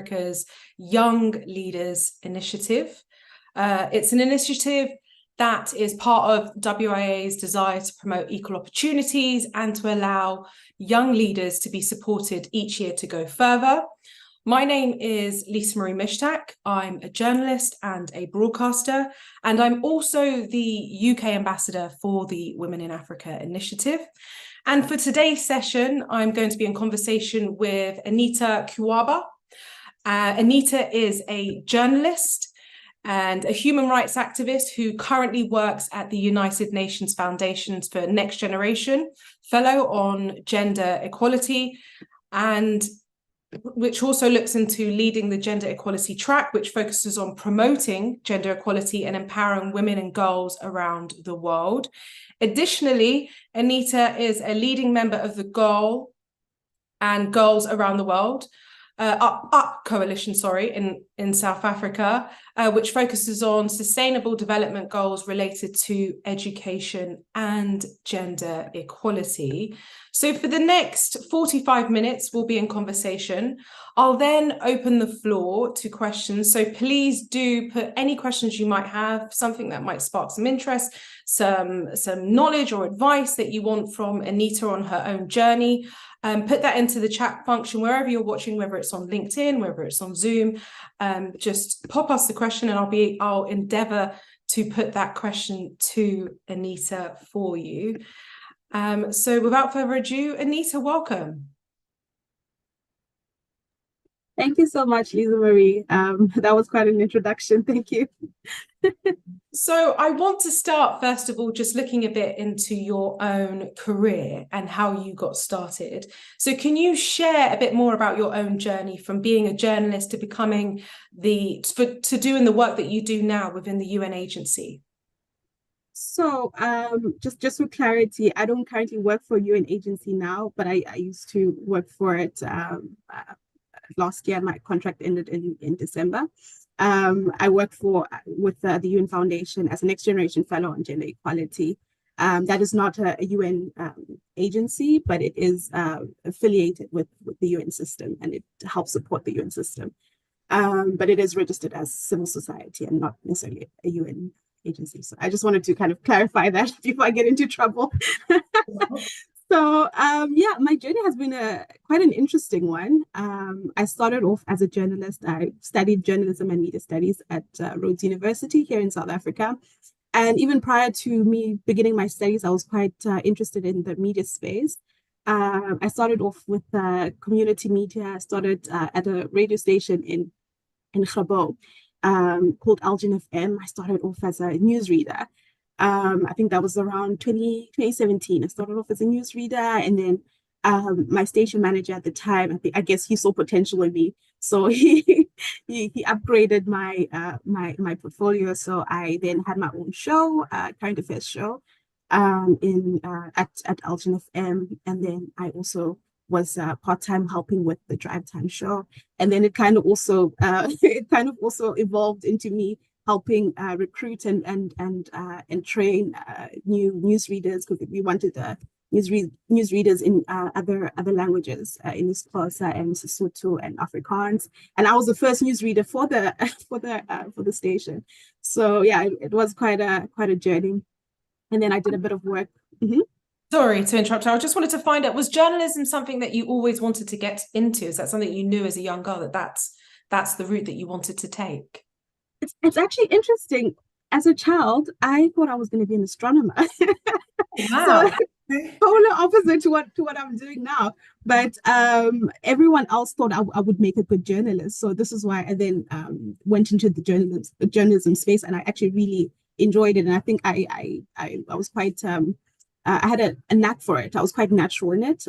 Africa's Young Leaders Initiative. It's an initiative that is part of WIA's desire to promote equal opportunities and to allow young leaders to be supported each year to go further. My name is Lisa-Marie Misztak. I'm a journalist and a broadcaster, and I'm also the UK ambassador for the Women in Africa initiative. And for today's session, I'm going to be in conversation with Anita Dywaba. Anita is a journalist and a human rights activist who currently works at the United Nations Foundations for Next Generation, fellow on gender equality, and which also looks into leading the gender equality track, which focuses on promoting gender equality and empowering women and girls around the world. Additionally, Anita is a leading member of the Girl and Girls Around the World, Up Coalition, in South Africa, which focuses on sustainable development goals related to education and gender equality. So for the next 45 minutes, we'll be in conversation. I'll then open the floor to questions. So please do put any questions you might have, something that might spark some interest, some knowledge or advice that you want from Anita on her own journey. Put that into the chat function wherever you're watching, whether it's on LinkedIn, whether it's on Zoom. Just pop us the question and I'll endeavor to put that question to Anita for you. So without further ado, Anita, welcome. Thank you so much, Lisa-Marie. That was quite an introduction. Thank you. So I want to start, first of all, just looking a bit into your own career and how you got started. So can you share a bit more about your own journey from being a journalist to becoming to doing the work that you do now within the UN agency? So just for clarity, I don't currently work for a UN agency now, but I used to work for it. Last year, my contract ended in December. I work with the UN Foundation as a Next Generation Fellow on Gender Equality. That is not a UN agency, but it is affiliated with the UN system, and it helps support the UN system. But it is registered as civil society and not necessarily a UN agency. So I just wanted to kind of clarify that before I get into trouble. So my journey has been quite an interesting one. I started off as a journalist. I studied journalism and media studies at Rhodes University here in South Africa. And even prior to me beginning my studies, I was quite interested in the media space. I started off with community media. I started at a radio station in Grabo called Algin FM. I started off as a newsreader. I think that was around 2017. I started off as a newsreader, and then my station manager at the time, I guess he saw potential in me, so he upgraded my portfolio. So I then had my own show, current affairs show, at Algin FM, and then I also was part-time helping with the drive time show, and then it kind of also evolved into me helping recruit and train new newsreaders, because we wanted newsreaders in other languages, in Xhosa and Sesotho and Afrikaans. And I was the first newsreader for the station. So yeah, it was quite a journey. And then I did a bit of work. Mm-hmm. Sorry to interrupt. I just wanted to find out, was journalism something that you always wanted to get into? Is that something you knew as a young girl that's the route that you wanted to take? It's actually interesting. As a child, I thought I was going to be an astronomer. Wow. So polar opposite to what I'm doing now. But everyone else thought I would make a good journalist. So this is why I then went into the journalism space, and I actually really enjoyed it. And I think I was quite I had a knack for it. I was quite natural in it.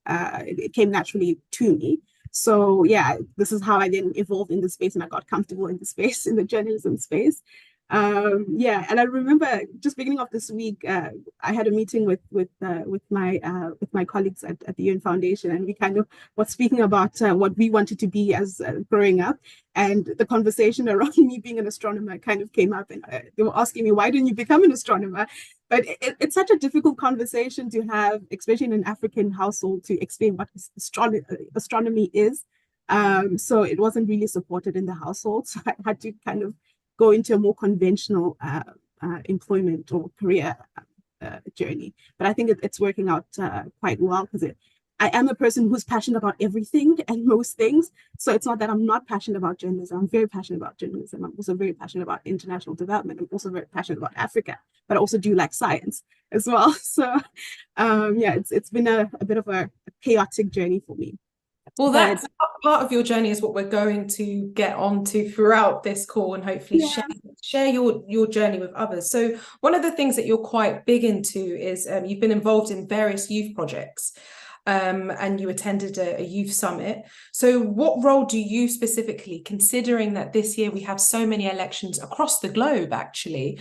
It came naturally to me. So yeah, this is how I then evolved in the space, and I got comfortable in the space, in the journalism space. And I remember just beginning of this week, I had a meeting with my colleagues at the UN Foundation, and we kind of were speaking about what we wanted to be as growing up, and the conversation around me being an astronomer kind of came up, and they were asking me, why didn't you become an astronomer? But it's such a difficult conversation to have, especially in an African household, to explain what astronomy is. So it wasn't really supported in the household. So I had to kind of go into a more conventional employment or career journey. But I think it's working out quite well because I am a person who's passionate about everything and most things. So it's not that I'm not passionate about journalism. I'm very passionate about journalism. I'm also very passionate about international development. I'm also very passionate about Africa, but I also do like science as well. So yeah, it's been a bit of a chaotic journey for me. Well, But that's part of your journey is what we're going to get onto throughout this call and hopefully yeah, share your journey with others. So one of the things that you're quite big into is you've been involved in various youth projects and you attended a youth summit. So what role do you specifically, considering that this year we have so many elections across the globe, actually,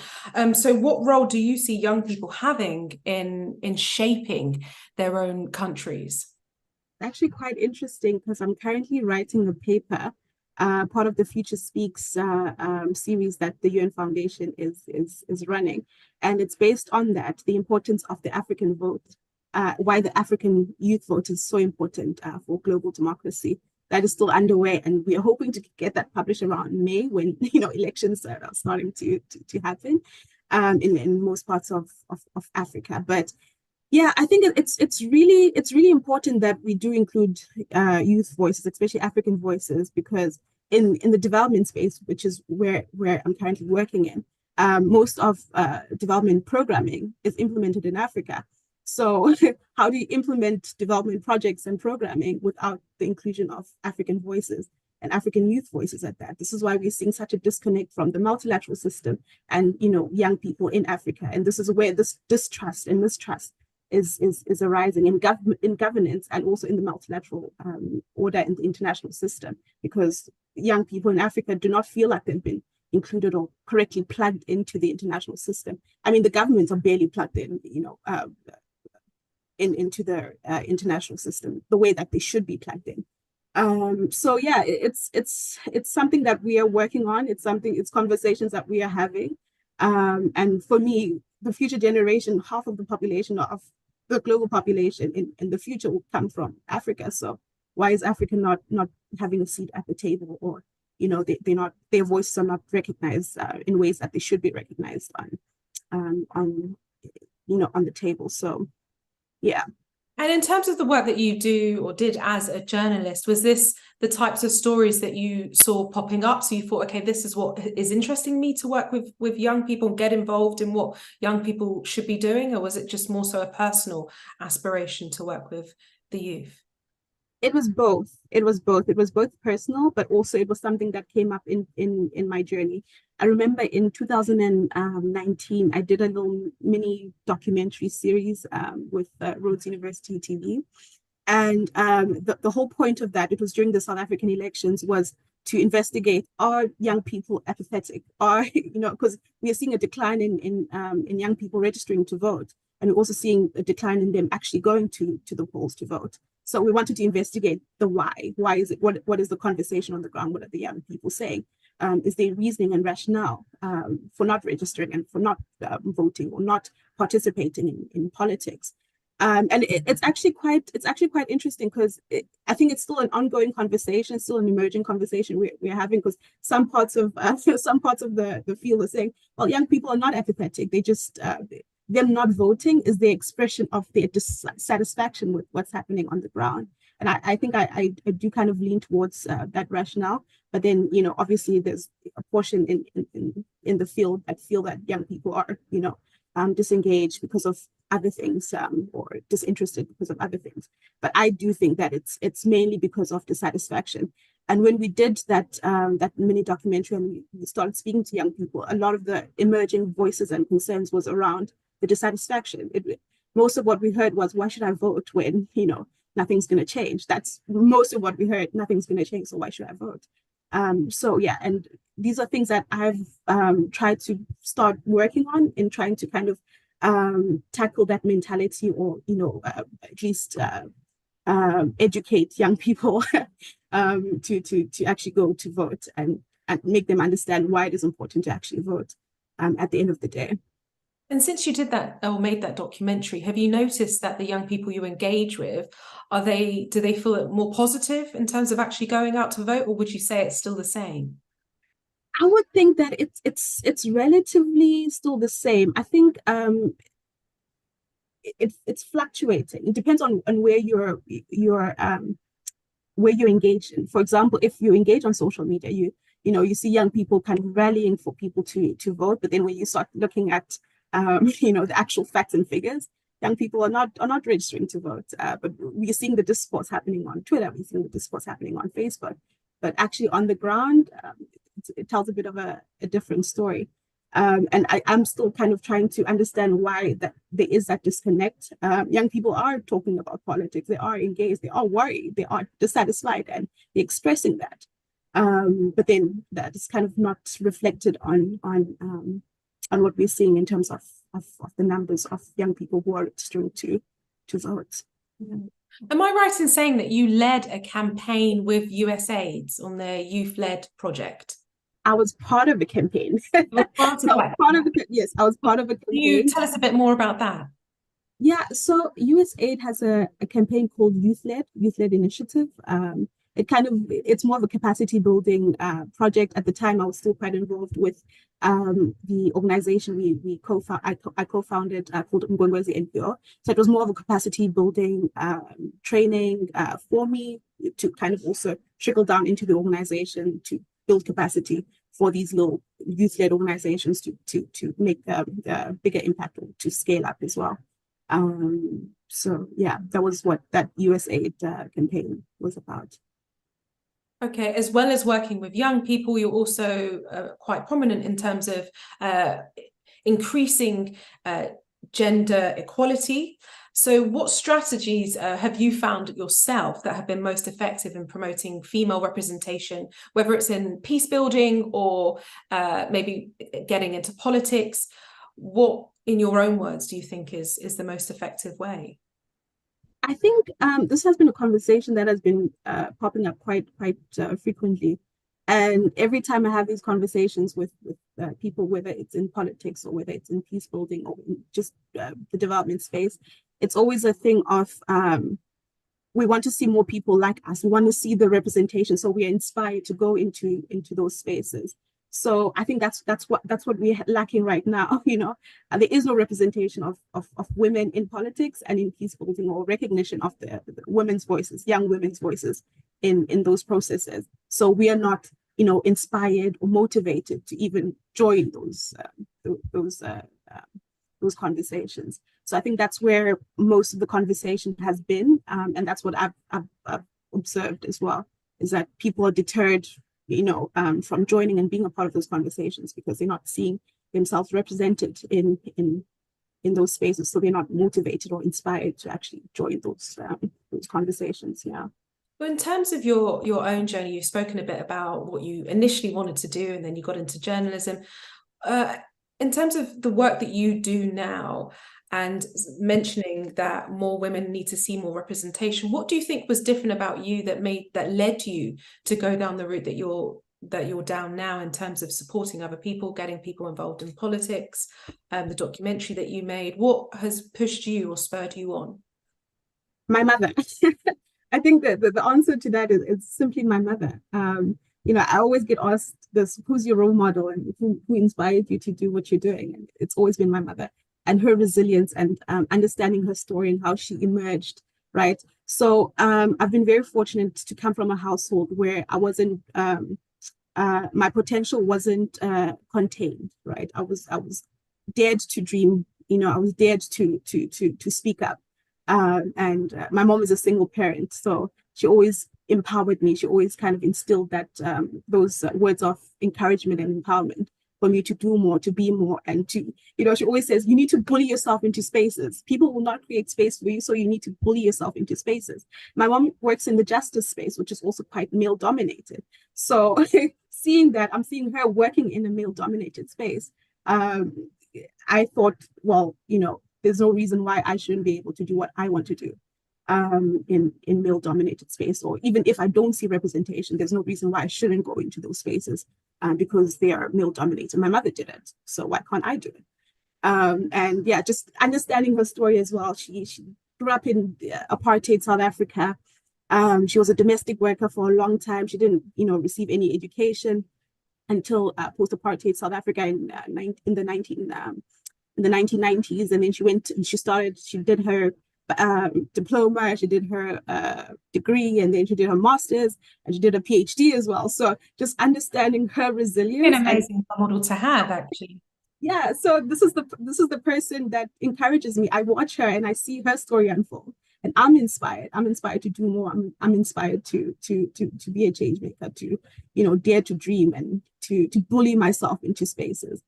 so what role do you see young people having in shaping their own countries? actually quite interesting because I'm currently writing a paper, part of the Future Speaks series that the UN Foundation is running, and it's based on that, the importance of the African vote, why the African youth vote is so important for global democracy. That is still underway, and we are hoping to get that published around May when elections are starting to happen in most parts of Africa, but. Yeah, I think it's really important that we do include youth voices, especially African voices, because in the development space, which is where I'm currently working in, most of development programming is implemented in Africa. So how do you implement development projects and programming without the inclusion of African voices and African youth voices at that? This is why we're seeing such a disconnect from the multilateral system and young people in Africa. And this is where this distrust and mistrust is arising in governance and also in the multilateral order in the international system, because young people in Africa do not feel like they've been included or correctly plugged into the international system. I mean, the governments are barely plugged in, into the international system the way that they should be plugged in. So yeah, it's something that we are working on. It's conversations that we are having. And for me, the future generation, half of the population of the global population in the future will come from Africa. So why is Africa not having a seat at the table, or their voices are not recognized in ways that they should be recognized on the table. So yeah. And in terms of the work that you do or did as a journalist, was this the types of stories that you saw popping up? So you thought, okay, this is what is interesting me to work with young people and get involved in what young people should be doing? Or was it just more so a personal aspiration to work with the youth? It was both. It was both. It was both personal, but also it was something that came up in my journey. I remember in 2019, I did a little mini documentary series with Rhodes University TV. And the whole point of that, it was during the South African elections, was to investigate, are young people apathetic? Because we are seeing a decline in young people registering to vote. And we're also seeing a decline in them actually going to the polls to vote. So we wanted to investigate the why. Why is it? What is the conversation on the ground? What are the young people saying? Is there reasoning and rationale for not registering and for not voting or not participating in politics? And it's actually quite interesting because I think it's still an ongoing conversation, still an emerging conversation we're having, because some parts of the field are saying, well, young people are not apathetic. They just them not voting is the expression of their dissatisfaction with what's happening on the ground. And I think I do kind of lean towards that rationale. But then, obviously there's a portion in the field that feel that young people are, disengaged because of other things, or disinterested because of other things. But I do think that it's mainly because of dissatisfaction. And when we did that mini documentary and we started speaking to young people, a lot of the emerging voices and concerns was around the dissatisfaction. Most of what we heard was, why should I vote when, nothing's going to change? That's most of what we heard. Nothing's going to change, so why should I vote? So yeah, and these are things that I've tried to start working on in trying to kind of tackle that mentality, or at least educate young people to actually go to vote, and make them understand why it is important to actually vote at the end of the day. And since you did that or made that documentary, have you noticed that the young people you engage with, do they feel more positive in terms of actually going out to vote, or would you say it's still the same? I would think that it's relatively still the same. I think it's fluctuating. It depends on where you're engaged in. For example, if you engage on social media, you see young people kind of rallying for people to vote, but then when you start looking at the actual facts and figures, young people are not registering to vote. But we're seeing the discourse happening on Twitter, we're seeing the discourse happening on Facebook, but actually on the ground, it tells a bit of a different story. And I'm still kind of trying to understand why that there is that disconnect. Young people are talking about politics, they are engaged, they are worried, they are dissatisfied, and they're expressing that. But then that is kind of not reflected on what we're seeing in terms of the numbers of young people who are registering to vote. Mm-hmm. Am I right in saying that you led a campaign with USAID on their youth-led project? I was part of a campaign. Yes, I was part of a campaign. Can you tell us a bit more about that? Yeah, so USAID has a campaign called Youth-Led Initiative. It's more of a capacity building project. At the time, I was still quite involved with the organization I co-founded called Nkwenkwezinpo. So it was more of a capacity building training for me to kind of also trickle down into the organization to build capacity for these little youth-led organizations to make a bigger impact or to scale up as well. So yeah, that was what that USAID campaign was about. Okay, as well as working with young people, you're also quite prominent in terms of increasing gender equality. So what strategies have you found yourself that have been most effective in promoting female representation, whether it's in peace building or maybe getting into politics? What, in your own words, do you think is the most effective way? I think this has been a conversation that has been popping up quite frequently. And every time I have these conversations with people, whether it's in politics or whether it's in peace building or in just the development space, it's always a thing of we want to see more people like us. We want to see the representation, so we are inspired to go into those spaces. So I think that's what we're lacking right now. There is no representation of women in politics and in peace building, or recognition of the women's voices, young women's voices in those processes. So we are not inspired or motivated to even join those conversations. So I think that's where most of the conversation has been, and that's what I've observed as well, is that people are deterred from joining and being a part of those conversations because they're not seeing themselves represented in those spaces, so they're not motivated or inspired to actually join those conversations. Yeah. Well, in terms of your own journey, you've spoken a bit about what you initially wanted to do, and then you got into journalism. In terms of the work that you do now, and mentioning that more women need to see more representation, what do you think was different about you that led you to go down the route that you're down now, in terms of supporting other people, getting people involved in politics, the documentary that you made? What has pushed you or spurred you on? My mother. I think that the answer to that is simply my mother. I always get asked this: who's your role model and who inspired you to do what you're doing? And it's always been my mother, and her resilience and understanding her story and how she emerged, right? So I've been very fortunate to come from a household where I wasn't, my potential wasn't contained, right? I was dared to dream, I was dared to speak up. And my mom is a single parent, so she always empowered me. She always kind of instilled that those words of encouragement and empowerment for me to do more, to be more, and to, she always says, you need to bully yourself into spaces. People will not create space for you, so you need to bully yourself into spaces. My mom works in the justice space, which is also quite male dominated. So seeing that, I'm seeing her working in a male dominated space. I thought, well, there's no reason why I shouldn't be able to do what I want to do in male dominated space. Or even if I don't see representation, there's no reason why I shouldn't go into those spaces because they are male dominated. My mother did it, so why can't I do it? And yeah, just understanding her story as well. She grew up in apartheid South Africa. She was a domestic worker for a long time. She didn't, receive any education until post-apartheid South Africa in the 1990s, and then she did her diploma, she did her degree, and then she did her master's, and she did a PhD as well. So just understanding her resilience. An amazing model to have, actually. Yeah, so this is the person that encourages me. I watch her and I see her story unfold, and I'm inspired. I'm inspired to do more. I'm inspired to be a change maker, to dare to dream and to bully myself into spaces,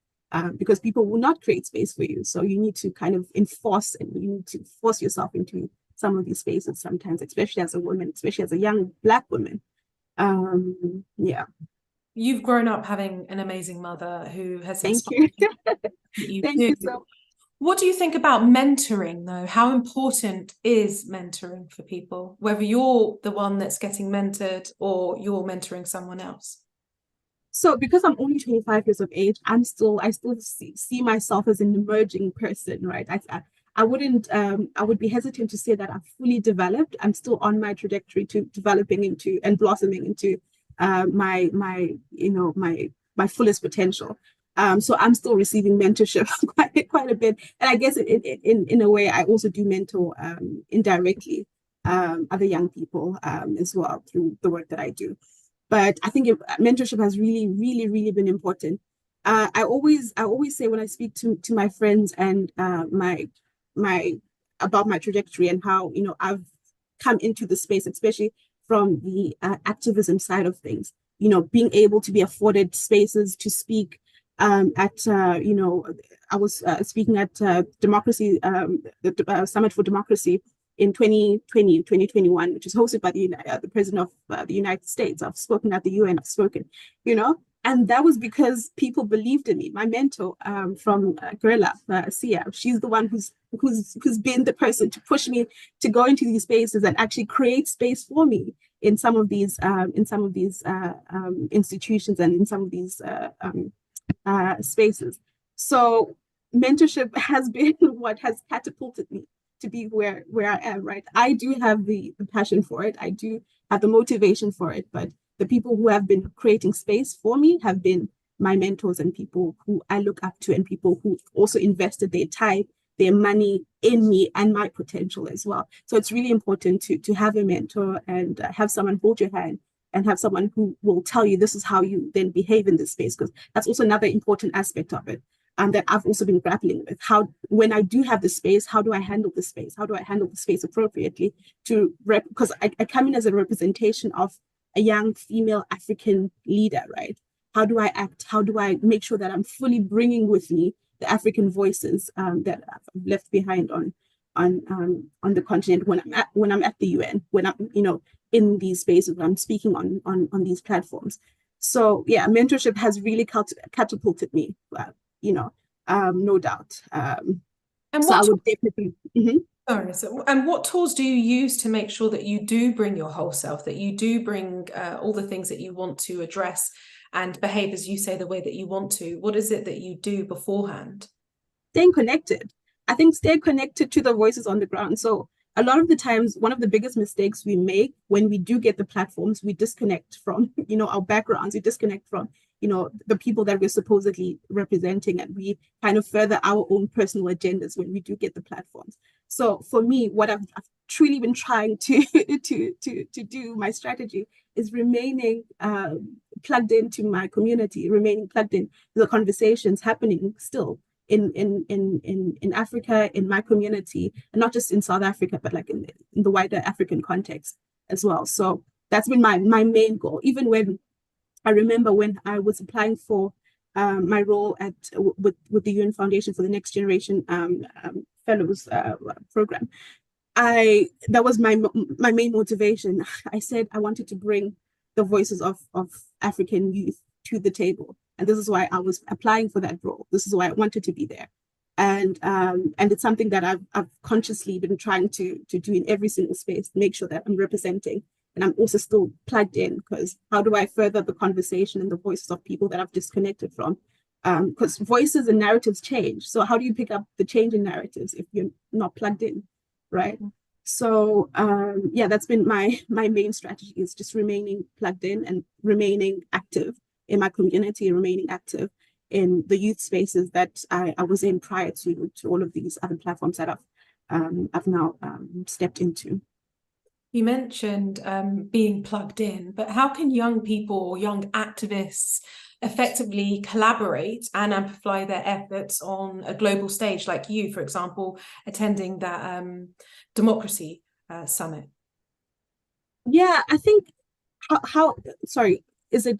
because people will not create space for you. So you need to kind of enforce, and you need to force yourself into some of these spaces sometimes, especially as a woman, especially as a young Black woman. Yeah. You've grown up having an amazing mother who has inspired you. Thank you so much. What do you think about mentoring, though? How important is mentoring for people, whether you're the one that's getting mentored or you're mentoring someone else? So because I'm only 25 years of age, I still see myself as an emerging person, right? I would be hesitant to say that I'm fully developed. I'm still on my trajectory to developing into and blossoming into my fullest potential. So I'm still receiving mentorship quite a bit, and I guess in a way I also do mentor indirectly other young people as well through the work that I do. But I think mentorship has really, really, really been important. I always say when I speak to my friends and my about my trajectory and how I've come into the space, especially from the activism side of things, being able to be afforded spaces to speak at I was speaking at democracy, the Summit for Democracy in 2021, which is hosted by the President of the United States. I've spoken at the UN, I've spoken, and that was because people believed in me. My mentor from Gorilla, Sia, she's the one who's been the person to push me to go into these spaces and actually create space for me in some of these institutions and in some of these spaces. So mentorship has been what has catapulted me to be where I am, right? I do have the passion for it. I do have the motivation for it, but the people who have been creating space for me have been my mentors and people who I look up to, and people who also invested their time, their money in me and my potential as well. So it's really important to have a mentor and have someone hold your hand and have someone who will tell you this is how you then behave in this space, because that's also another important aspect of it. That I've also been grappling with. How, when I do have the space, how do I handle the space? How do I handle the space appropriately because I come in as a representation of a young female African leader, right? How do I act? How do I make sure that I'm fully bringing with me the African voices that I've left behind on the continent when I'm at the UN, when I'm in these spaces, when I'm speaking on these platforms. So yeah, mentorship has really catapulted me. No doubt. And so I would definitely. Sorry. So, and what tools do you use to make sure that you do bring your whole self, that you do bring all the things that you want to address and behave, as you say, the way that you want to? What is it that you do beforehand? Staying connected. I think stay connected to the voices on the ground. So a lot of the times, one of the biggest mistakes we make when we do get the platforms, we disconnect from, our backgrounds, we disconnect from, the people that we're supposedly representing, and we kind of further our own personal agendas when we do get the platforms. So for me, what I've truly been trying to do, my strategy is remaining plugged into my community, remaining plugged in the conversations happening still in Africa, in my community, and not just in South Africa, but like in the wider African context as well. So that's been my main goal. Even when I remember when I was applying for my role with the UN Foundation for the Next Generation Fellows program, that was my main motivation. I said I wanted to bring the voices of African youth to the table. And this is why I was applying for that role. This is why I wanted to be there. And it's something that I've consciously been trying to do in every single space, make sure that I'm representing. And I'm also still plugged in, because how do I further the conversation and the voices of people that I've disconnected from? because voices and narratives change. So how do you pick up the change in narratives if you're not plugged in, right? So yeah, that's been my main strategy, is just remaining plugged in and remaining active in my community, remaining active in the youth spaces that I was in prior to all of these other platforms that I've now stepped into. You mentioned being plugged in, but how can young people or young activists effectively collaborate and amplify their efforts on a global stage, like you, for example, attending that democracy summit? Yeah, I think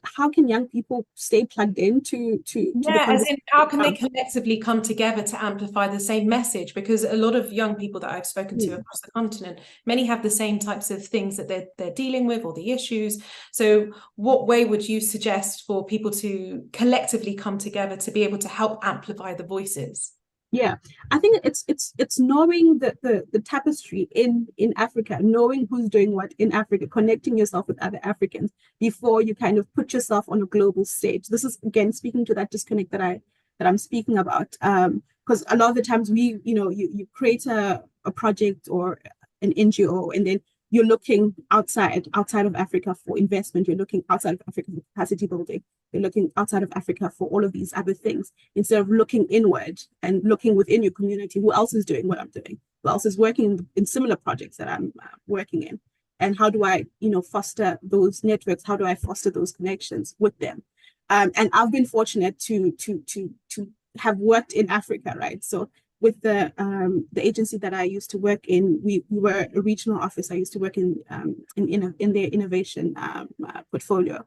how can young people stay plugged in to the Yeah, as in, how can they conversation? collectively come together to amplify the same message? Because a lot of young people that I've spoken to across the continent, many have the same types of things that they're dealing with, or the issues. So what way would you suggest for people to collectively come together to be able to help amplify the voices? Yeah, I think it's knowing the tapestry in Africa, knowing who's doing what in Africa, connecting yourself with other Africans before you kind of put yourself on a global stage. This is again speaking to that disconnect that I'm speaking about. Because a lot of the times you create a project or an NGO, and then you're looking outside of Africa for investment. You're looking outside of Africa for capacity building. You're looking outside of Africa for all of these other things, instead of looking inward and looking within your community. Who else is doing what I'm doing? Who else is working in similar projects that I'm working in? And how do I, foster those networks? How do I foster those connections with them? And I've been fortunate to have worked in Africa, right? So with the agency that I used to work in, we were a regional office. I used to work in their innovation portfolio.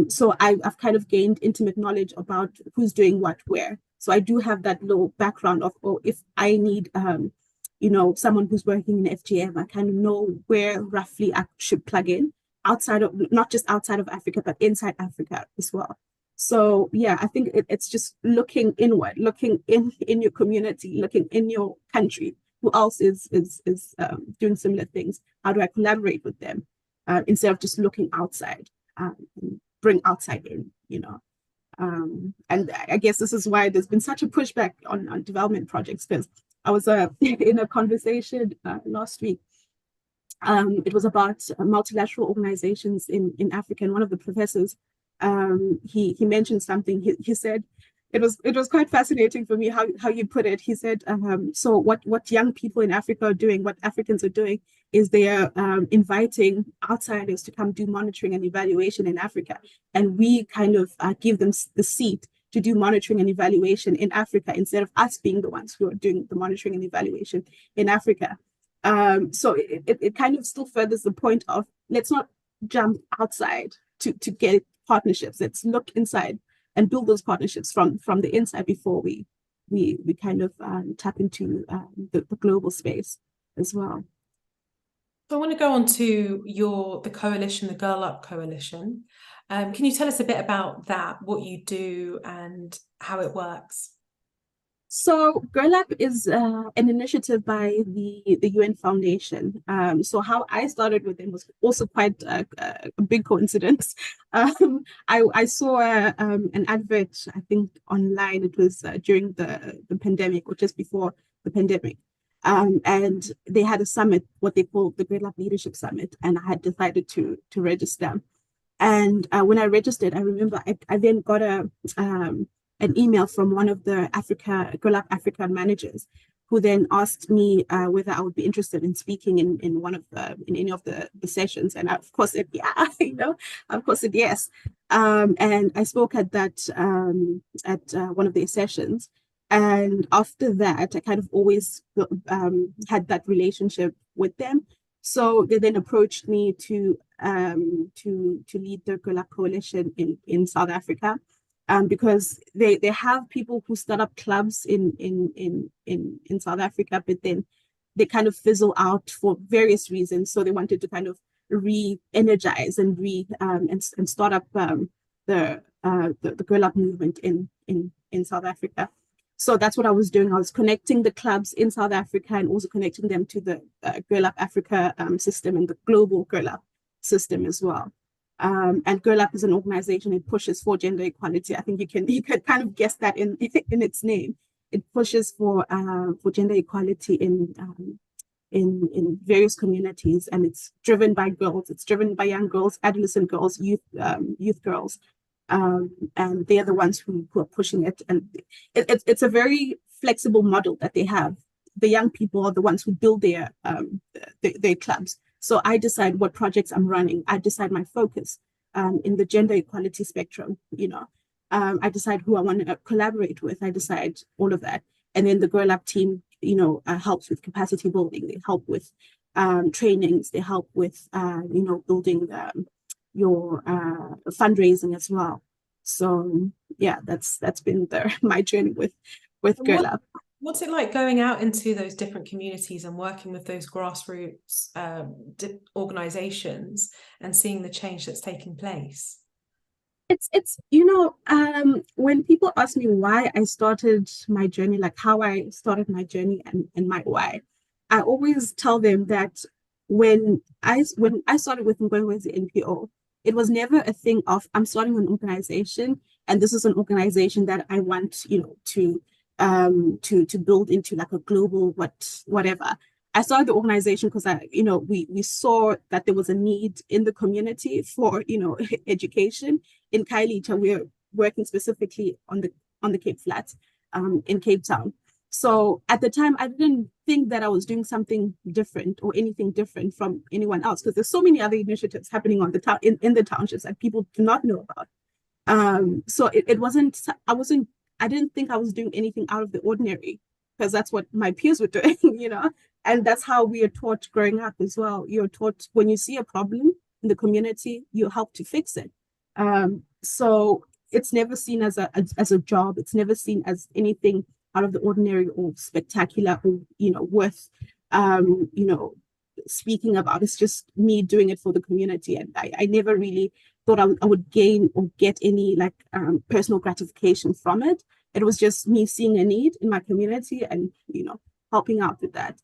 So I've kind of gained intimate knowledge about who's doing what where. So I do have that little background of, oh, if I need someone who's working in FGM, I kind of know where roughly I should plug in, outside of, not just outside of Africa, but inside Africa as well. So yeah, I think it's just looking inward, looking in your community, looking in your country. Who else is doing similar things? How do I collaborate with them, instead of just looking outside? Bring outside in. And I guess this is why there's been such a pushback on development projects, because I was in a conversation last week. It was about multilateral organizations in Africa, and one of the professors, he mentioned something. He said, it was quite fascinating for me how you put it. He said, so what young people in Africa are doing, what Africans are doing, is they are inviting outsiders to come do monitoring and evaluation in Africa, and we kind of give them the seat to do monitoring and evaluation in Africa, instead of us being the ones who are doing the monitoring and evaluation in Africa. So it kind of still furthers the point of, let's not jump outside to get partnerships. Let's look inside and build those partnerships from the inside before we kind of tap into the global space as well. So I want to go on to the coalition, the Girl Up Coalition. Can you tell us a bit about that, what you do and how it works? So Girl Up is an initiative by the UN Foundation. So how I started with them was also quite a big coincidence. I saw an advert, I think online. It was during the pandemic, or just before the pandemic. And they had a summit, what they call the Girl Up Leadership Summit, and I had decided to register. And when I registered, I remember I then got an email from one of the Girl Up Africa managers, who then asked me whether I would be interested in speaking in any of the sessions. And I, of course, said, yeah, of course said yes. And I spoke at one of their sessions. And after that, I kind of always had that relationship with them. So they then approached me to lead the Girl Up Coalition in South Africa. Because they have people who start up clubs in South Africa, but then they kind of fizzle out for various reasons. So they wanted to kind of re-energize and and start up the Girl Up movement in South Africa. So that's what I was doing. I was connecting the clubs in South Africa and also connecting them to the Girl Up Africa system and the global Girl Up system as well. And Girl Up is an organization. It pushes for gender equality. I think you can kind of guess that in in its name. It pushes for gender equality in various communities, and it's driven by girls. It's driven by young girls, adolescent girls, youth girls, and they're the ones who are pushing it. And it's a very flexible model that they have. The young people are the ones who build their clubs. So I decide what projects I'm running. I decide my focus in the gender equality spectrum. I decide who I want to collaborate with. I decide all of that, and then the Girl Up team, helps with capacity building. They help with trainings. They help with building your fundraising as well. So yeah, that's been my journey with Girl Up. What's it like going out into those different communities and working with those grassroots organizations and seeing the change that's taking place? It's when people ask me why I started my journey, like how I started my journey and my why, I always tell them that when I started with Nkwenkwezinpo, it was never a thing of I'm starting an organization and this is an organization that I want to build into like a global whatever. I started the organization because we saw that there was a need in the community for education. In Khayelitsha, we're working specifically on the Cape Flats, in Cape Town. So at the time, I didn't think that I was doing something different or anything different from anyone else, because there's so many other initiatives happening on the town in the townships that people do not know about. So it wasn't. I didn't think I was doing anything out of the ordinary, because that's what my peers were doing, and that's how we are taught growing up as well. You're taught when you see a problem in the community, you help to fix it. So it's never seen as a job. It's never seen as anything out of the ordinary or spectacular or worth speaking about. It's just me doing it for the community, and I never really thought I would gain or get any personal gratification from it. It was just me seeing a need in my community and helping out with that.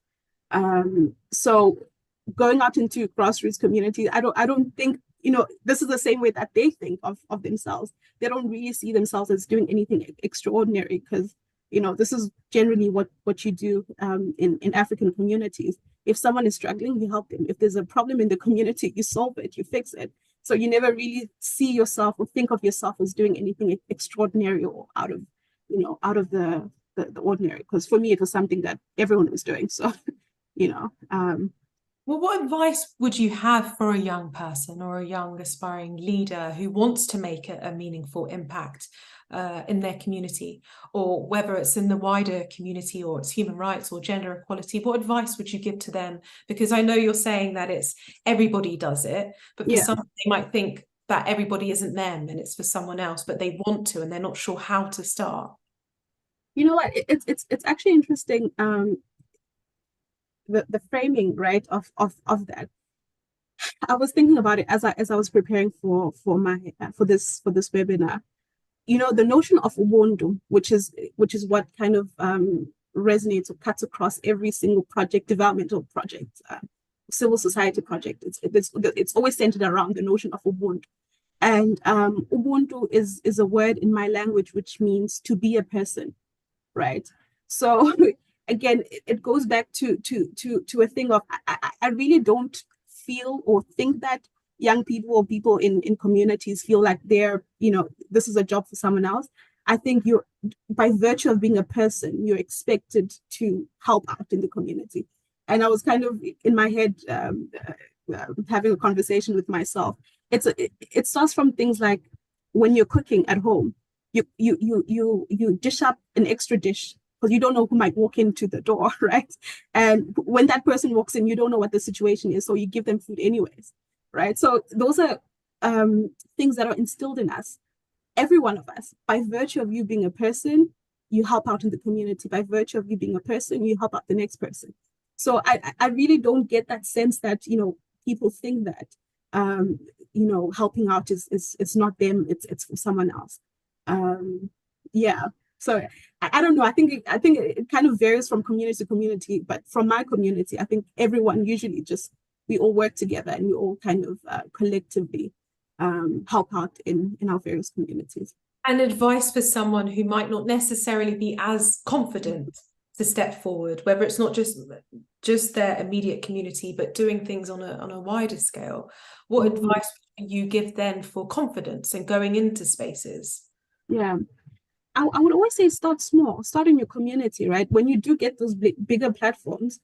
So going out into grassroots communities, I don't think this is the same way that they think of themselves. They don't really see themselves as doing anything extraordinary, because this is generally what you do in African communities. If someone is struggling, you help them. If there's a problem in the community, you solve it, you fix it. So you never really see yourself or think of yourself as doing anything extraordinary or out of the ordinary. Because for me, it was something that everyone was doing. So, Well, what advice would you have for a young person or a young aspiring leader who wants to make a meaningful impact in their community, or whether it's in the wider community or it's human rights or gender equality? What advice would you give to them? Because I know you're saying that it's everybody does it, but for some, they might think that everybody isn't them and it's for someone else, but they want to and they're not sure how to start. You know what? It's actually interesting. The framing, right, of that. I was thinking about it as I was preparing for this webinar. The notion of ubuntu, which is what kind of resonates or cuts across every single project, developmental project, civil society project. It's always centered around the notion of ubuntu. And ubuntu is a word in my language which means to be a person, right? So again, it goes back to a thing of I really don't feel or think that young people or people in communities feel like they're, this is a job for someone else. I think you're, by virtue of being a person, you're expected to help out in the community. And I was kind of in my head having a conversation with myself. It starts from things like when you're cooking at home, you dish up an extra dish because you don't know who might walk into the door, right? And when that person walks in, you don't know what the situation is, so you give them food anyways, right? So those are things that are instilled in us, every one of us. By virtue of you being a person, you help out in the community. By virtue of you being a person, you help out the next person. So I really don't get that sense that people think that helping out is not them, it's for someone else. Yeah. So I don't know. I think it kind of varies from community to community, but from my community, I think everyone usually we all work together and we all kind of collectively help out in our various communities. And advice for someone who might not necessarily be as confident to step forward, whether it's not just their immediate community, but doing things on a wider scale. What advice would you give then for confidence and going into spaces? Yeah, I would always say start small, start in your community, right? When you do get those bigger platforms,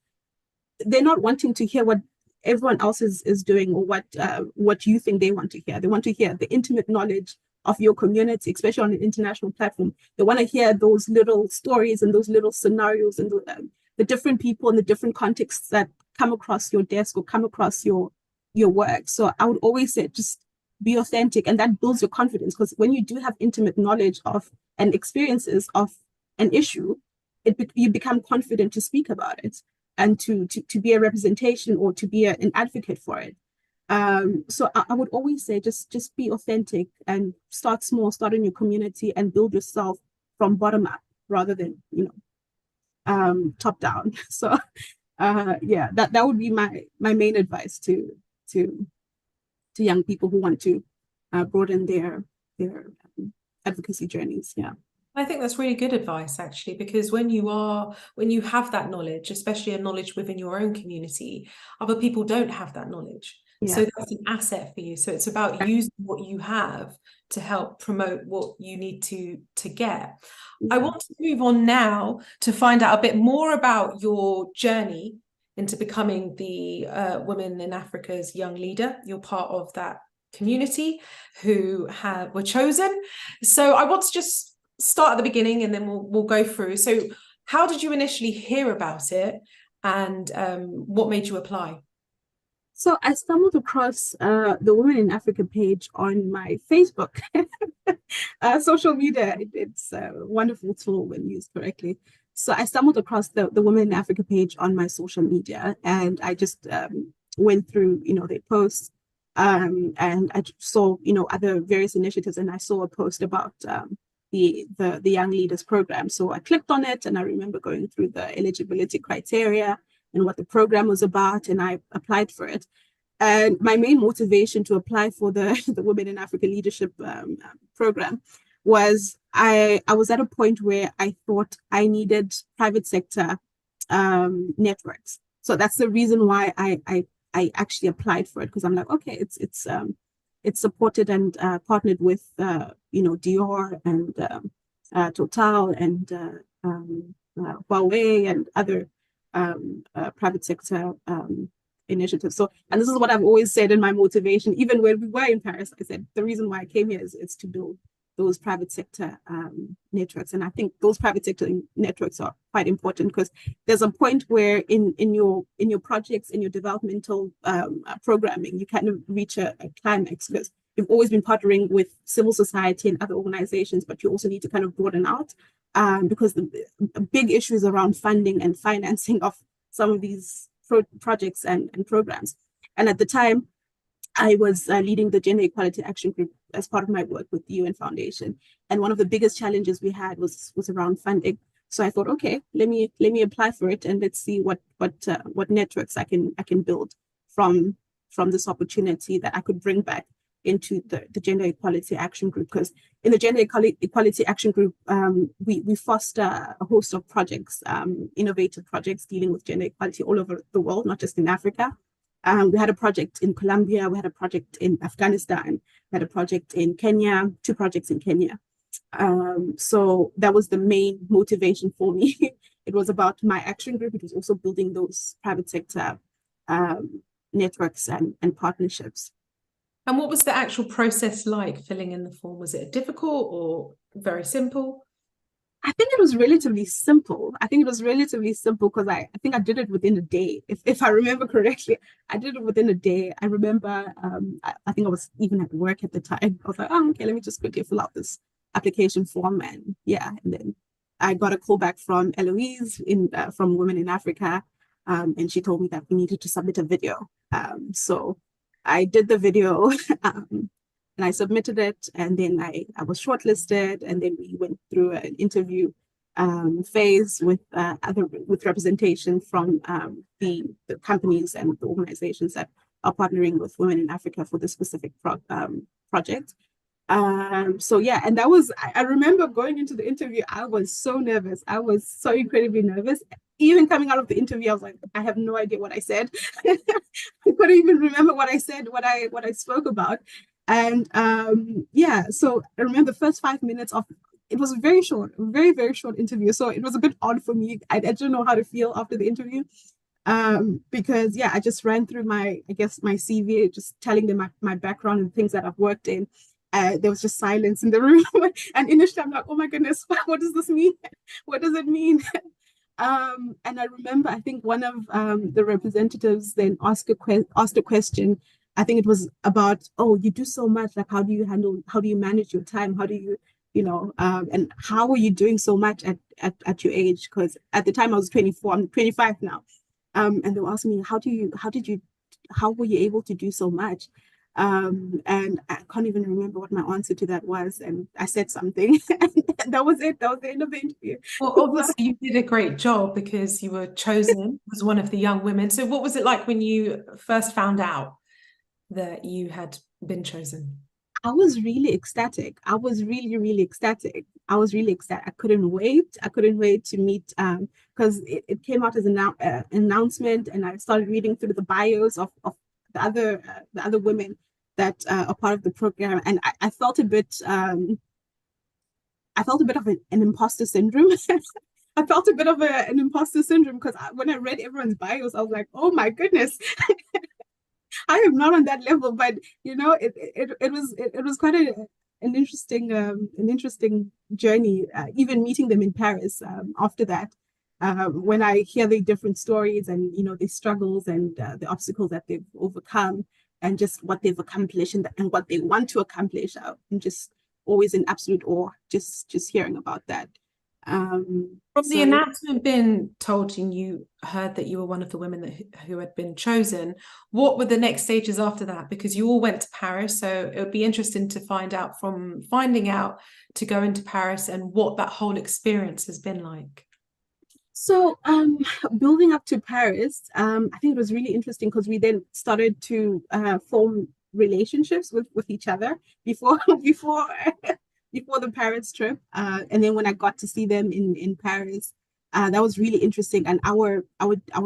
they're not wanting to hear what everyone else is doing or what you think they want to hear. They want to hear the intimate knowledge of your community, especially on an international platform. They want to hear those little stories and those little scenarios and the different people and the different contexts that come across your desk or come across your work. So I would always say just be authentic, and that builds your confidence, because when you do have intimate knowledge of and experiences of an issue, you become confident to speak about it and to be a representation or to be an advocate for it. So I would always say just be authentic and start small, start in your community and build yourself from bottom up rather than top down. So yeah, that would be my main advice to young people who want to broaden their advocacy journeys. Yeah. I think that's really good advice, actually, because when you have that knowledge, especially a knowledge within your own community, other people don't have that knowledge. Yeah. So that's an asset for you. So it's about using what you have to help promote what you need to get. I want to move on now to find out a bit more about your journey into becoming the Women in Africa's Young Leader. You're part of that community who were chosen. So I want to just start at the beginning and then we'll go through. So how did you initially hear about it, and what made you apply? So I stumbled across the Women in Africa page on my Facebook. Social media, it's a wonderful tool when used correctly. So I stumbled across the Women in Africa page on my social media, and I just went through, their posts, and I saw, other various initiatives, and I saw a post about the Young Leaders Program. So I clicked on it, and I remember going through the eligibility criteria and what the program was about, and I applied for it. And my main motivation to apply for the Women in Africa Leadership Program was I was at a point where I thought I needed private sector networks. So that's the reason why I actually applied for it, because I'm like, okay, it's supported and partnered with Dior and Total and WIA and other private sector initiatives. So, and this is what I've always said in my motivation, even when we were in Paris, I said the reason why I came here is to build those private sector networks. And I think those private sector networks are quite important, because there's a point where in your projects, in your developmental programming, you kind of reach a climax, because you've always been partnering with civil society and other organizations, but you also need to kind of broaden out, because the big issues around funding and financing of some of these projects and programs. And at the time, I was leading the Gender Equality Action Group as part of my work with the UN Foundation. And one of the biggest challenges we had was around funding. So I thought, okay, let me apply for it, and let's see what networks I can build from this opportunity that I could bring back into the Gender Equality Action Group. Because in the Gender Equality Action Group, we foster a host of projects, innovative projects dealing with gender equality all over the world, not just in Africa. We had a project in Colombia, we had a project in Afghanistan, we had a project in Kenya, 2 projects in Kenya. So that was the main motivation for me. It was about my action group. It was also building those private sector networks and partnerships. And what was the actual process like, filling in the form? Was it difficult or very simple? I think it was relatively simple. Because I think I did it within a day. If I remember correctly, I did it within a day. I remember, I think I was even at work at the time. I was like, oh, okay, let me just quickly fill out this application form. And yeah, and then I got a call back from Eloise from Women in Africa. And she told me that we needed to submit a video. So I did the video and I submitted it, and then I was shortlisted, and then we went through an interview phase with representation from the companies and the organizations that are partnering with Women in Africa for this specific project. So yeah, and that was, I remember going into the interview, I was so nervous. I was so incredibly nervous. Even coming out of the interview, I was like, I have no idea what I said. I couldn't even remember what I said, what I spoke about. And yeah, so I remember the first 5 minutes of it was very short, very, very short interview. So it was a bit odd for me. I didn't know how to feel after the interview. Because yeah, I just ran through my CV, just telling them my background and things that I've worked in. There was just silence in the room. And initially I'm like, oh my goodness, what does this mean? What does it mean? And I remember, I think one of the representatives then asked a question. I think it was about, oh, you do so much. Like, how do you manage your time? How do you, and how are you doing so much at your age? Because at the time I was 24, I'm 25 now. And they were asking me, how were you able to do so much? And I can't even remember what my answer to that was. And I said something, and that was it. That was the end of the interview. Well, obviously you did a great job because you were chosen as one of the young women. So what was it like when you first found out that you had been chosen? I was really ecstatic. I was really, really ecstatic. I was really ecstatic. I couldn't wait. I couldn't wait to meet because it came out as an announcement, and I started reading through the bios of the other women that are part of the program, and I felt a bit of an imposter syndrome. I felt a bit of an imposter syndrome because when I read everyone's bios, I was like, oh my goodness, I am not on that level. But it was quite an interesting journey. Even meeting them in Paris after that, when I hear the different stories and the struggles and the obstacles that they've overcome and just what they've accomplished and what they want to accomplish, I'm just always in absolute awe just hearing about that. From the announcement being told and you heard that you were one of the women who had been chosen, what were the next stages after that? Because you all went to Paris, so it would be interesting to find out from finding out to go into Paris and what that whole experience has been like. So building up to Paris, I think it was really interesting because we then started to form relationships with each other before before the Paris trip. And then when I got to see them in Paris, that was really interesting. And our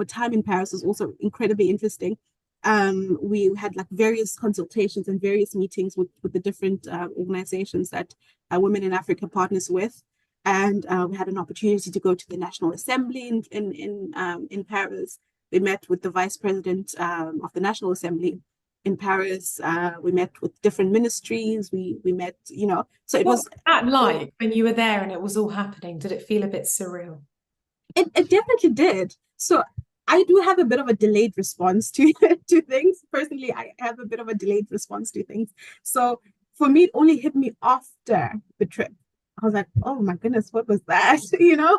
time in Paris was also incredibly interesting. We had like various consultations and various meetings with the different organizations that Women in Africa partners with. And we had an opportunity to go to the National Assembly in Paris. We met with the Vice President of the National Assembly in Paris. We met with different ministries. We met, so it was that like when you were there and it was all happening. Did it feel a bit surreal? It definitely did. So I do have a bit of a delayed response to to things. Personally, I have a bit of a delayed response to things. So for me, it only hit me after the trip. I was like, oh my goodness, what was that?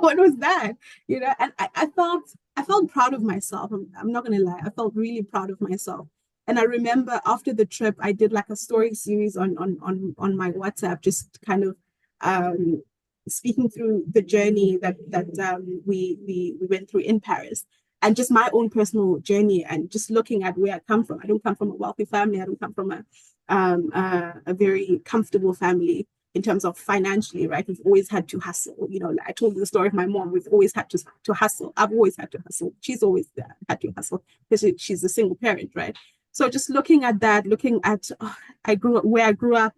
What was that? And I felt proud of myself. I'm not gonna lie, I felt really proud of myself. And I remember after the trip, I did like a story series on my WhatsApp, just kind of speaking through the journey that we went through in Paris, and just my own personal journey, and just looking at where I come from. I don't come from a wealthy family. I don't come from a very comfortable family in terms of financially, right? We've always had to hustle. I told you the story of my mom. We've always had to hustle. I've always had to hustle. She's always had to hustle because she's a single parent, right? So just looking at that, looking at where I grew up,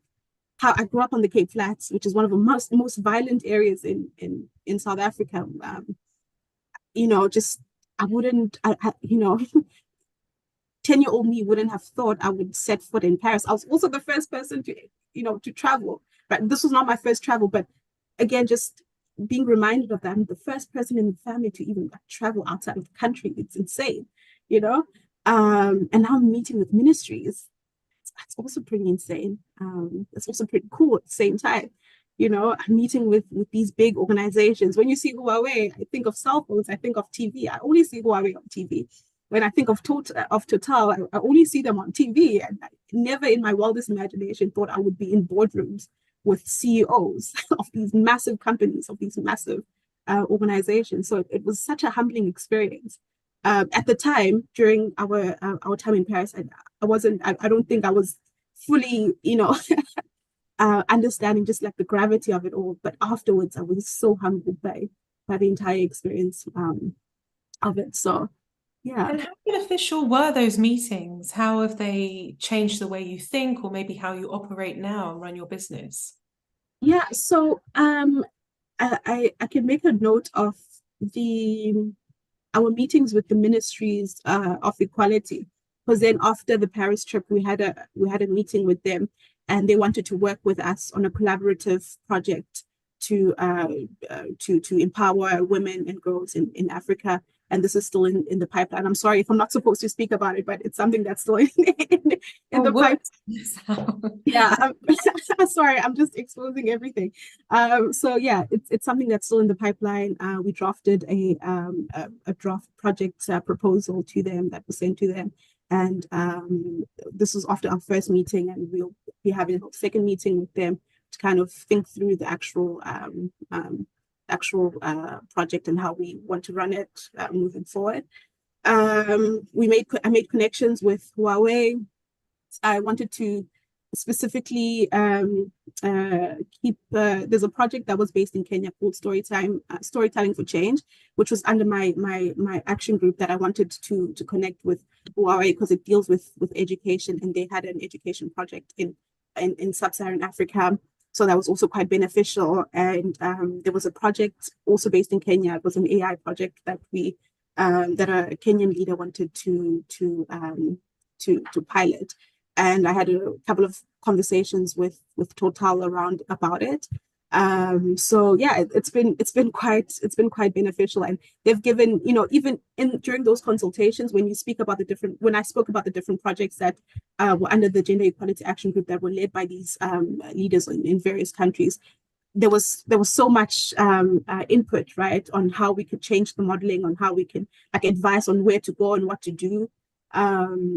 how I grew up on the Cape Flats, which is one of the most violent areas in South Africa. Just I wouldn't, 10-year-old me wouldn't have thought I would set foot in Paris. I was also the first person to travel. Right, this was not my first travel, but again, just being reminded of that, I'm the first person in the family to even travel outside of the country. It's insane, and now I'm meeting with ministries. That's also pretty insane. That's also pretty cool at the same time. I'm meeting with these big organizations. When you see Huawei, I think of cell phones, I think of TV. I only see Huawei on TV. When I think of Total, I only see them on TV. And I never in my wildest imagination thought I would be in boardrooms with CEOs of these massive companies, of these massive organizations. So it was such a humbling experience. At the time, during our time in Paris, I don't think I was fully, understanding just like the gravity of it all. But afterwards, I was so humbled by the entire experience of it. So, yeah. And how beneficial were those meetings? How have they changed the way you think, or maybe how you operate now and run your business? Yeah, so I can make a note of the our meetings with the ministries of equality, because then after the Paris trip we had a meeting with them, and they wanted to work with us on a collaborative project to to empower women and girls in Africa. And this is still in the pipeline. I'm sorry if I'm not supposed to speak about it, but it's something that's still in the pipeline. Yeah, I'm sorry, I'm just exposing everything. So yeah, it's something that's still in the pipeline. We drafted a draft project proposal to them that was sent to them, and this was after our first meeting, and we'll be having a second meeting with them to kind of think through the actual project and how we want to run it moving forward. I made connections with WIA. I wanted to specifically keep there's a project that was based in Kenya called Storytelling for Change, which was under my action group that I wanted to connect with Huawei because it deals with education, and they had an education project in sub-Saharan Africa. So that was also quite beneficial. And there was a project also based in Kenya. It was an AI project that that a Kenyan leader wanted to pilot. And I had a couple of conversations with Total about it. So yeah, it's been quite beneficial, and they've given, even during those consultations, when I spoke about the different projects that were under the Gender Equality Action Group that were led by these leaders in various countries, there was so much input, right, on how we could change the modeling, on how we can advise on where to go and what to do.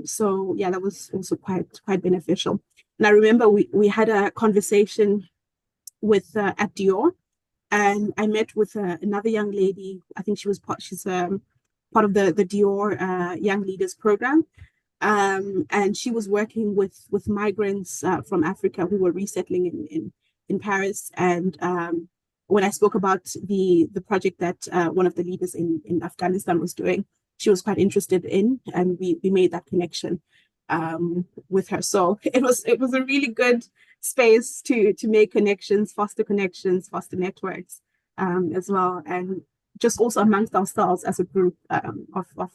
So yeah, that was also quite beneficial. And I remember we had a conversation with at Dior, and I met with another young lady. I think she's part of the Dior Young Leaders program, and she was working with migrants from Africa who were resettling in Paris. And when I spoke about the project that one of the leaders in Afghanistan was doing, she was quite interested in, and we made that connection with her. So it was a really good space to make connections, foster networks as well, and just also amongst ourselves as a group of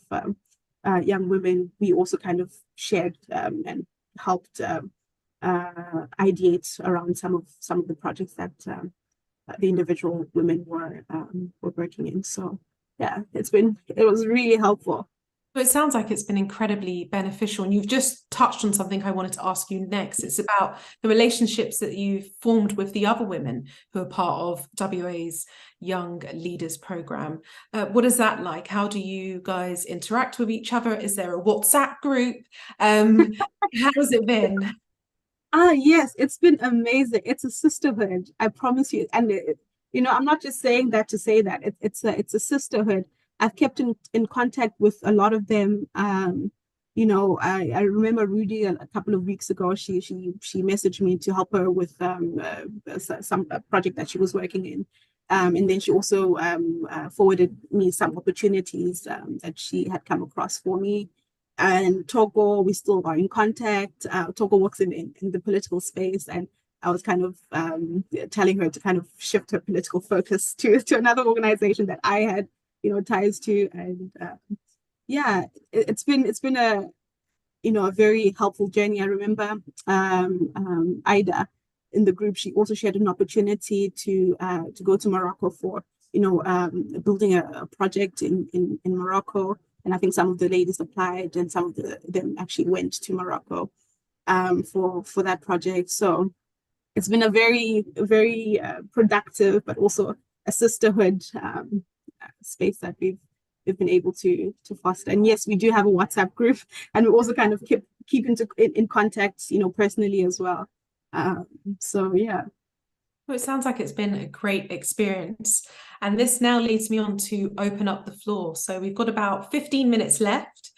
young women. We also kind of shared and helped ideate around some of the projects that the individual women were working in. So yeah, it was really helpful. It sounds like it's been incredibly beneficial, and you've just touched on something I wanted to ask you next. It's about the relationships that you've formed with the other women who are part of WA's Young Leaders Program. What is that like? How do you guys interact with each other? Is there a WhatsApp group? How's it been? Yes, it's been amazing. It's a sisterhood, I promise you. And I'm not just saying that to say that. It's a sisterhood. I've kept in contact with a lot of them. I remember Rudy a couple of weeks ago. She messaged me to help her with some project that she was working in, and then she also forwarded me some opportunities that she had come across for me. And Togo, we still are in contact. Togo works in the political space, and I was kind of telling her to kind of shift her political focus to another organization that I had ties to. And yeah, it's been a a very helpful journey. I remember Ida in the group, she also shared an opportunity to go to Morocco for building a project in Morocco. And I think some of the ladies applied, and some of them actually went to Morocco for that project. So it's been a very, very productive, but also a sisterhood space that we've been able to foster. And yes, we do have a WhatsApp group, and we also kind of keep in contact, personally as well. So yeah. Well, it sounds like it's been a great experience. And this now leads me on to open up the floor. So we've got about 15 minutes left.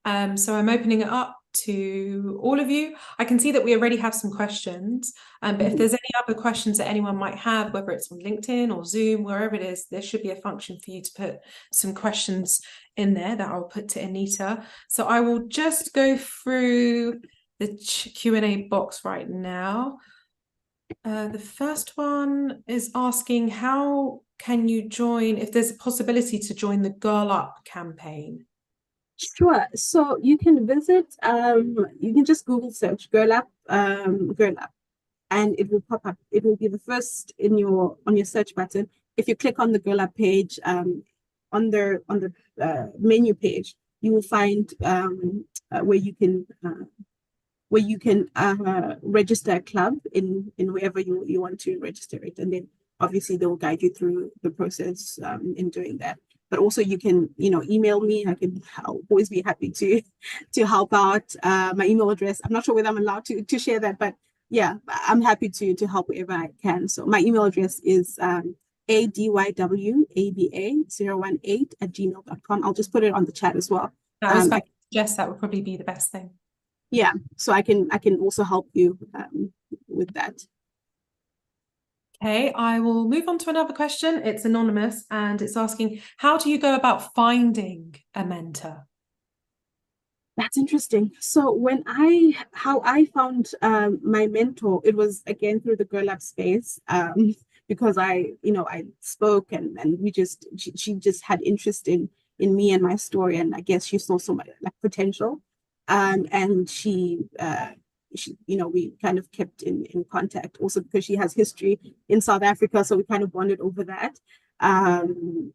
So I'm opening it up to all of you. I can see that we already have some questions, but if there's any other questions that anyone might have, whether it's on LinkedIn or Zoom, wherever it is, there should be a function for you to put some questions in there that I'll put to Anita. So I will just go through the Q&A box right now. The first one is asking, how can you join, if there's a possibility to join the Girl Up campaign? Sure. So you can visit, you can just Google search Girl Up, Girl Up, and it will pop up. It will be the first on your search button. If you click on the Girl Up page, on the menu page, you will find where you can register a club in wherever you want to register it, and then obviously they will guide you through the process in doing that. But also you can email me. I'll always be happy to help out. My email address, I'm not sure whether I'm allowed to share that, but yeah, I'm happy to help wherever I can. So my email address is adywaba018@gmail.com. I'll just put it on the chat as well. I was about to suggest that would probably be the best thing. Yeah, so I can also help you with that. Okay, I will move on to another question. It's anonymous and it's asking, how do you go about finding a mentor? That's interesting. So how I found my mentor, it was again through the Girl Up space, because I spoke and she just had interest in me and my story, and I guess she saw so much like potential, and she we kind of kept in contact also because she has history in South Africa, so we kind of bonded over that. And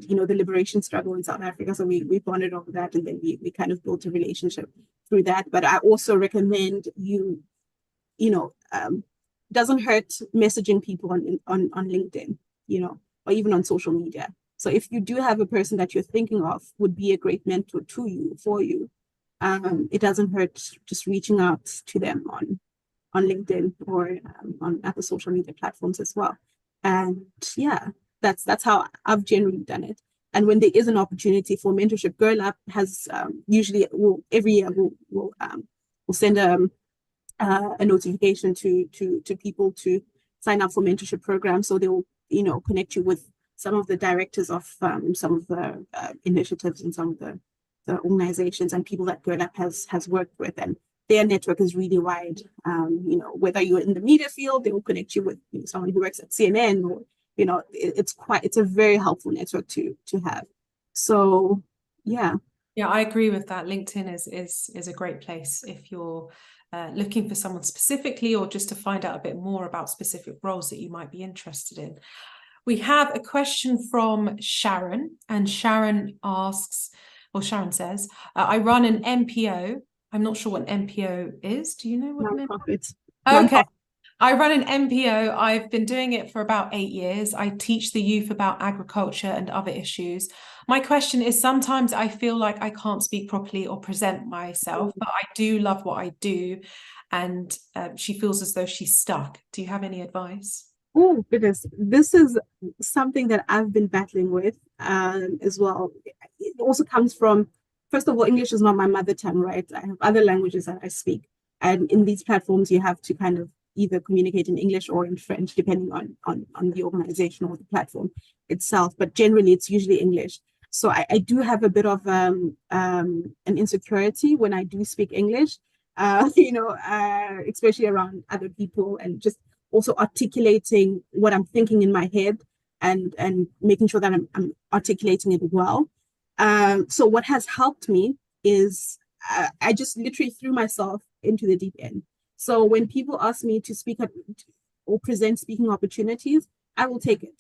the liberation struggle in South Africa, so we bonded over that, and then we kind of built a relationship through that. But I also recommend doesn't hurt messaging people on LinkedIn, or even on social media. So if you do have a person that you're thinking of would be a great mentor for you, it doesn't hurt just reaching out to them on LinkedIn or on other social media platforms as well. And yeah, that's how I've generally done it. And when there is an opportunity for mentorship, Girl Up has usually every year we'll send a notification to people to sign up for mentorship programs. So they will connect you with some of the directors of some of the initiatives and some of the organizations and people that Girl Up has worked with, and their network is really wide. Whether you're in the media field, they will connect you with someone who works at CNN, or it's a very helpful network to have. So yeah, I agree with that. LinkedIn is a great place if you're looking for someone specifically, or just to find out a bit more about specific roles that you might be interested in. We have a question from Sharon, and Sharon asks, or Sharon says, I run an NPO. I'm not sure what an NPO is. Do you know what an NPO is? Okay. I run an NPO. I've been doing it for about 8 years. I teach the youth about agriculture and other issues. My question is, sometimes I feel like I can't speak properly or present myself, but I do love what I do. And she feels as though she's stuck. Do you have any advice? Oh, goodness. This is something that I've been battling with as well. It also comes from, first of all, English is not my mother tongue, right? I have other languages that I speak. And in these platforms, you have to kind of either communicate in English or in French, depending on the organization or the platform itself. But generally, it's usually English. So I do have a bit of an insecurity when I do speak English, especially around other people, and just also articulating what I'm thinking in my head and making sure that I'm articulating it well. So what has helped me is I just literally threw myself into the deep end. So when people ask me to speak up or present speaking opportunities, I will take it.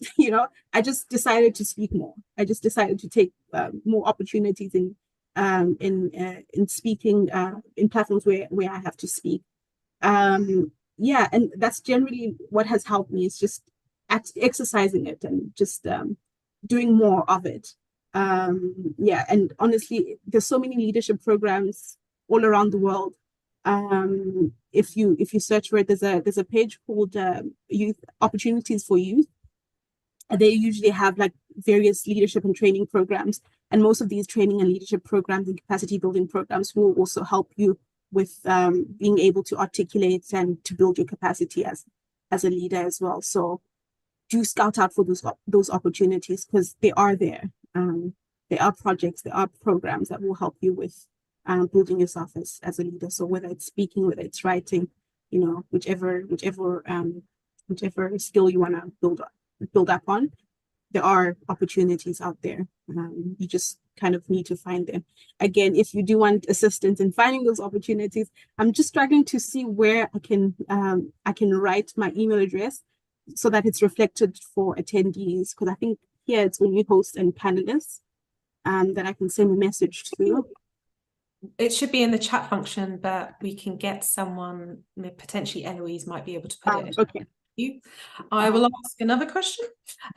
I just decided to speak more. I just decided to take more opportunities in speaking in platforms where I have to speak. Yeah, and that's generally what has helped me, is just exercising it and just doing more of it. Yeah, and honestly, there's so many leadership programs all around the world. If you search for it, there's a page called Youth Opportunities for Youth. They usually have like various leadership and training programs, And most of these training and leadership programs and capacity building programs will also help you with being able to articulate and to build your capacity as a leader as well. So do scout out for those opportunities, because they are there. There are projects, there are programs that will help you with building yourself as a leader. So whether it's speaking, whether it's writing, you know, whichever skill you want to build up on, there are opportunities out there. You just kind of need to find them. Again, if you do want assistance in finding those opportunities, I'm just struggling to see where I can write my email address so that it's reflected for attendees, because I think here it's only hosts and panelists that I can send a message to. It should be in the chat function, but we can get someone, potentially Eloise might be able to put it. Okay. I will ask another question.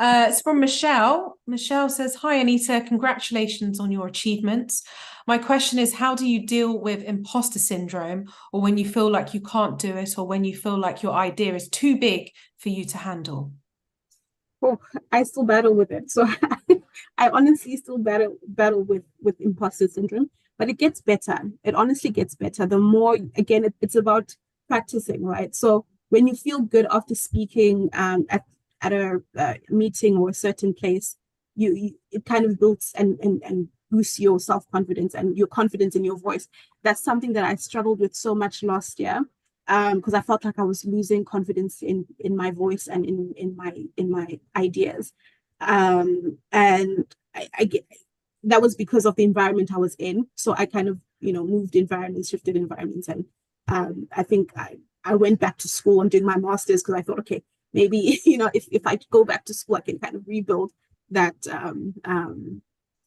It's from Michelle. Michelle says, "Hi, Anita. Congratulations on your achievements. My question is, how do you deal with imposter syndrome, or when you feel like you can't do it, or when you feel like your idea is too big for you to handle?" Oh, I still battle with it. So I honestly still battle with imposter syndrome, but it gets better. It honestly gets better. The more, again, it's about practicing, right? So when you feel good after speaking at a meeting or a certain place, it kind of builds and boosts your self-confidence and your confidence in your voice. That's something that I struggled with so much last year, because I felt like I was losing confidence in my voice and in my ideas, and I get that was because of the environment I was in. So I kind of moved environments, shifted environments, and I think I went back to school. I'm doing my master's because I thought, okay, maybe if I go back to school, I can kind of rebuild that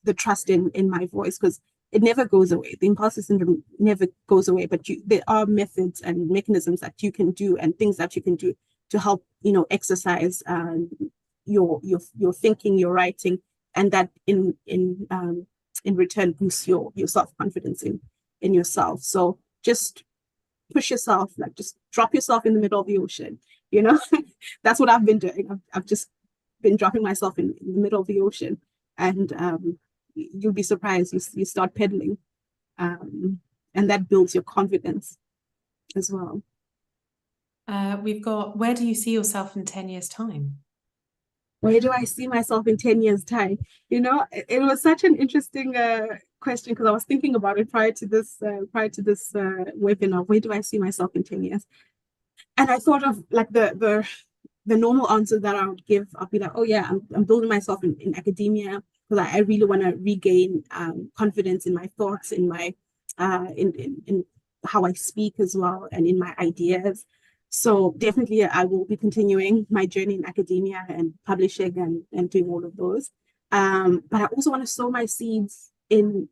the trust in my voice, because it never goes away. The imposter syndrome never goes away, but there are methods and mechanisms that you can do and things that you can do to help, exercise your thinking, your writing, and that in return boosts your self-confidence in yourself. So just push yourself, like just drop yourself in the middle of the ocean. That's what I've been doing. I've just been dropping myself in the middle of the ocean, and you'll be surprised. You start pedaling, and that builds your confidence as well. We've got, where do you see yourself in 10 years' time? Where do I see myself in 10 years' time? It was such an interesting question, because I was thinking about it prior to this webinar. Where do I see myself in 10 years? And I thought of like the normal answer that I would give. I'll be like, oh yeah, I'm building myself in academia, because I really want to regain confidence in my thoughts, in my in how I speak as well, and in my ideas. So definitely I will be continuing my journey in academia and publishing and doing all of those. But I also want to sow my seeds in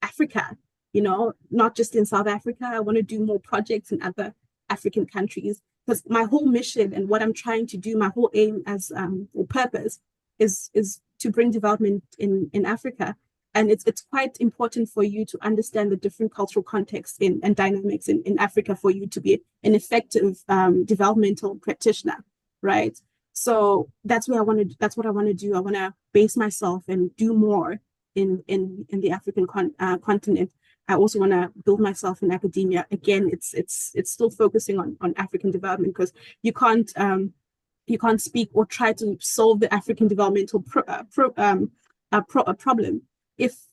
Africa, not just in South Africa. I want to do more projects in other African countries, because my whole mission and what I'm trying to do, my whole aim as or purpose is to bring development in Africa. And it's quite important for you to understand the different cultural contexts and dynamics in Africa for you to be an effective developmental practitioner, right? So that's what I want to do. I want to base myself and do more in the African continent. I also want to build myself in academia. Again, it's still focusing on African development, because you can't speak or try to solve the African developmental problem if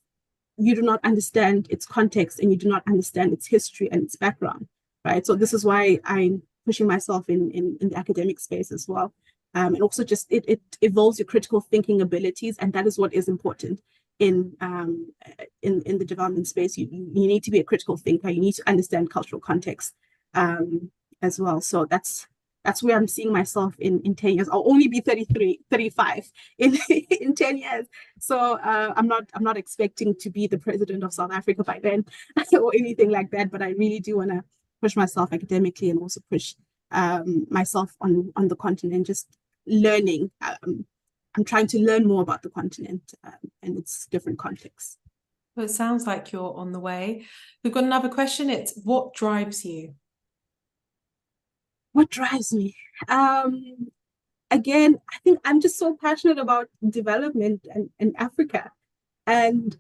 you do not understand its context and you do not understand its history and its background, right? So this is why I'm pushing myself in the academic space as well. And also just it evolves your critical thinking abilities, and that is what is important in the development space. You need to be a critical thinker. You need to understand cultural context as well. So that's where I'm seeing myself in 10 years. I'll only be 33, 35 in 10 years. So I'm not expecting to be the president of South Africa by then or anything like that. But I really do want to push myself academically and also push myself on the continent, just learning. I'm trying to learn more about the continent and its different contexts. Well, it sounds like you're on the way. We've got another question. It's, what drives you? What drives me? Again, I think I'm just so passionate about development and Africa. And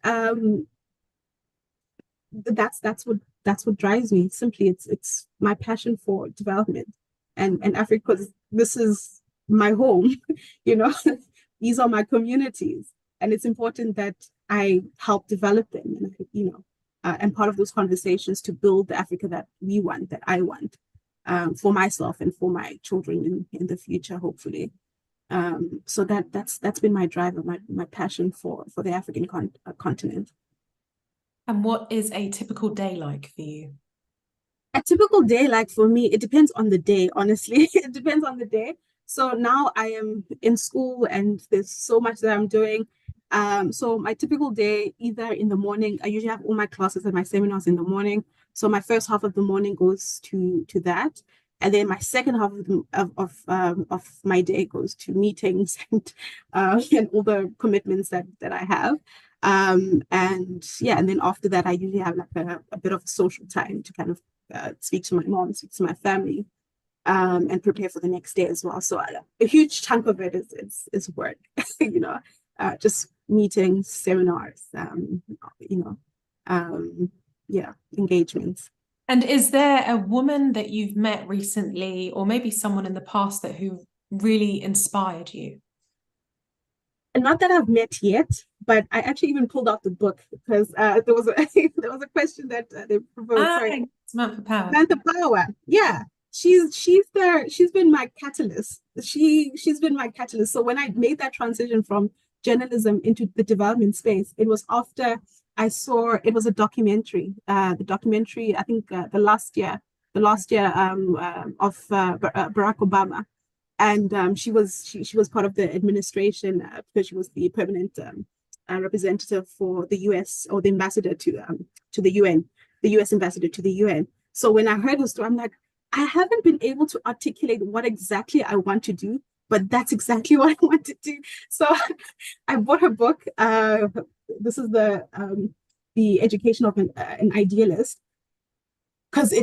that's what drives me. Simply, it's my passion for development and Africa, because this is my home, you know, these are my communities, and it's important that I help develop them, and and part of those conversations to build the Africa that we want, that I want, for myself and for my children in the future, hopefully. So that's been my driver, my passion for the African continent. And what is a typical day like for you? A typical day, like for me, it depends on the day, honestly. It depends on the day. So now I am in school and there's so much that I'm doing. So my typical day, either in the morning, I usually have all my classes and my seminars in the morning. So my first half of the morning goes to that. And then my second half of my day goes to meetings and all the commitments that I have. And yeah, and then after that, I usually have like a bit of social time to kind of speak to my mom, speak to my family, and prepare for the next day as well. So a huge chunk of it is work, just meetings, seminars, yeah, engagements. And is there a woman that you've met recently, or maybe someone in the past that who really inspired you? And not that I've met yet, but I actually even pulled out the book because there was a there was a question that they proposed. Sorry, Samantha Power. Samantha Power. Yeah, she's been my catalyst. She's been my catalyst. So when I made that transition from journalism into the development space, it was after I saw it was a documentary. The documentary, I think, the last year of Barack Obama, and she was part of the administration, because she was the permanent representative for the U.S., or the ambassador to the UN, the U.S. ambassador to the UN. So when I heard her story, I'm like, I haven't been able to articulate what exactly I want to do, but that's exactly what I want to do. So I bought her book. This is the Education of an Idealist, because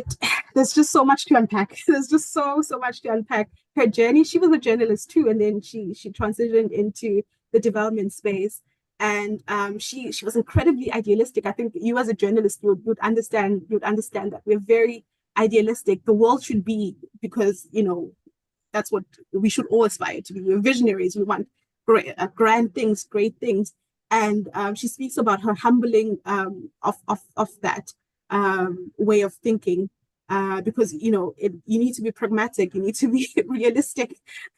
there's just so much to unpack. There's just so much to unpack. Her journey, she was a journalist too, and then she transitioned into the development space, and she was incredibly idealistic. I think you as a journalist, you'd understand that we're very idealistic. The world should be, because that's what we should all aspire to be. We're visionaries. We want grand things, great things, and she speaks about her humbling of that way of thinking, because you need to be pragmatic, you need to be realistic,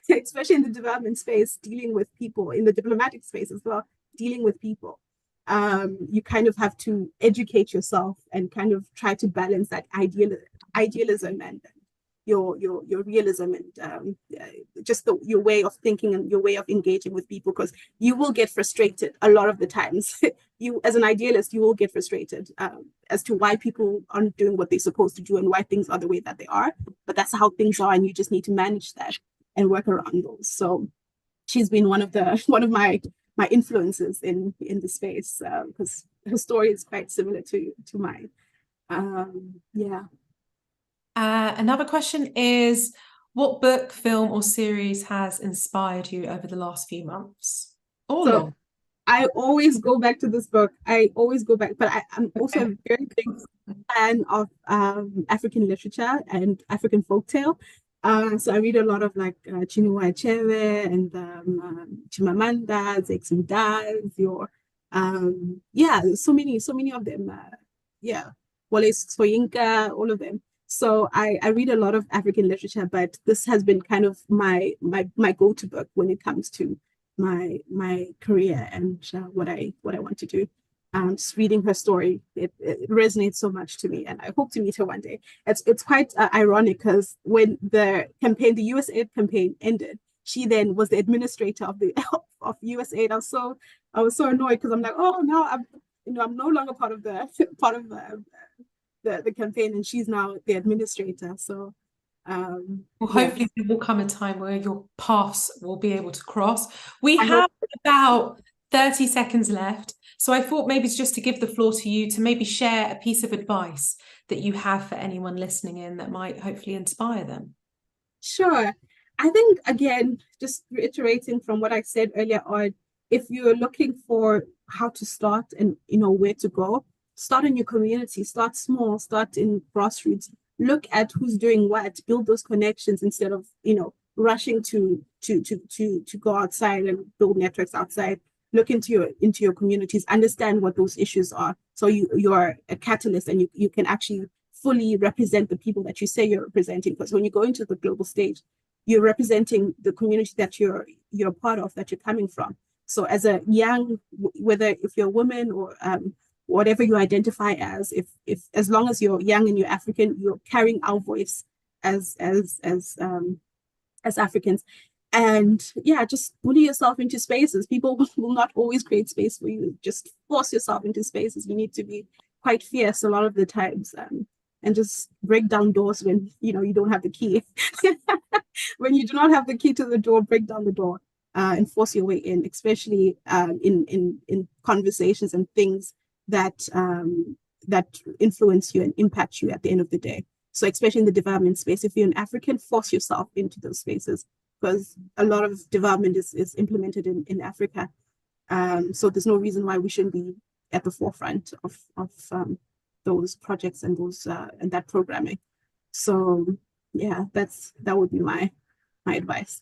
especially in the development space, dealing with people, in the diplomatic space as well, dealing with people. You kind of have to educate yourself and kind of try to balance that idealism and your realism, and just your way of thinking and your way of engaging with people, because you will get frustrated a lot of the times. You, as an idealist, you will get frustrated as to why people aren't doing what they're supposed to do and why things are the way that they are. But that's how things are, and you just need to manage that and work around those. So she's been one of my influences in the space, because her story is quite similar to mine. Yeah. Another question is, what book, film, or series has inspired you over the last few months? So I always go back to this book. I always go back, but I'm also a very big fan of African literature and African folktale. So I read a lot of like Chinua Achebe and Chimamanda, Zeksudas, so many of them. Wole Soyinka, all of them. So I read a lot of African literature, but this has been kind of my go-to book when it comes to my career and what I want to do. Just reading her story, it resonates so much to me, and I hope to meet her one day. It's quite ironic, because when the USAID campaign ended, she then was the administrator of the of USAID. I was so annoyed, because I'm like, oh no, I'm no longer part of the the campaign, and she's now the administrator. So well, hopefully there will come a time where your paths will be able to cross. We I have hope. about 30 seconds left. So I thought maybe it's just to give the floor to you to maybe share a piece of advice that you have for anyone listening in that might hopefully inspire them. Sure. I think, again, just reiterating from what I said earlier on, if you're looking for how to start and where to go, start in your community, start small, start in grassroots, look at who's doing what, build those connections instead of rushing to go outside and build networks outside. Look into your communities, understand what those issues are, so you're a catalyst and you can actually fully represent the people that you say you're representing. Because when you go into the global stage, you're representing the community that you're part of, that you're coming from. So as a young, whether if you're a woman or whatever you identify as, if as long as you're young and you're African, you're carrying our voice as Africans. And yeah, just bully yourself into spaces. People will not always create space for you. Just force yourself into spaces. You need to be quite fierce a lot of the times, and just break down doors when you don't have the key. When you do not have the key to the door, break down the door and force your way in, especially in conversations and things that influence you and impact you at the end of the day. So especially in the development space, if you're an African, force yourself into those spaces, because a lot of development is implemented in Africa. So there's no reason why we shouldn't be at the forefront of those projects and those and that programming. So yeah, that would be my advice.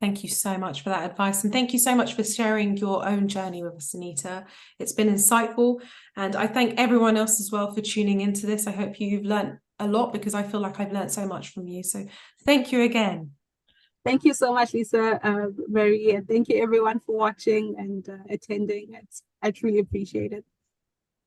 Thank you so much for that advice. And thank you so much for sharing your own journey with us, Anita. It's been insightful. And I thank everyone else as well for tuning into this. I hope you've learned a lot, because I feel like I've learned so much from you. So thank you again. Thank you so much, Lisa, Marie, and thank you everyone for watching and attending. I truly appreciate it.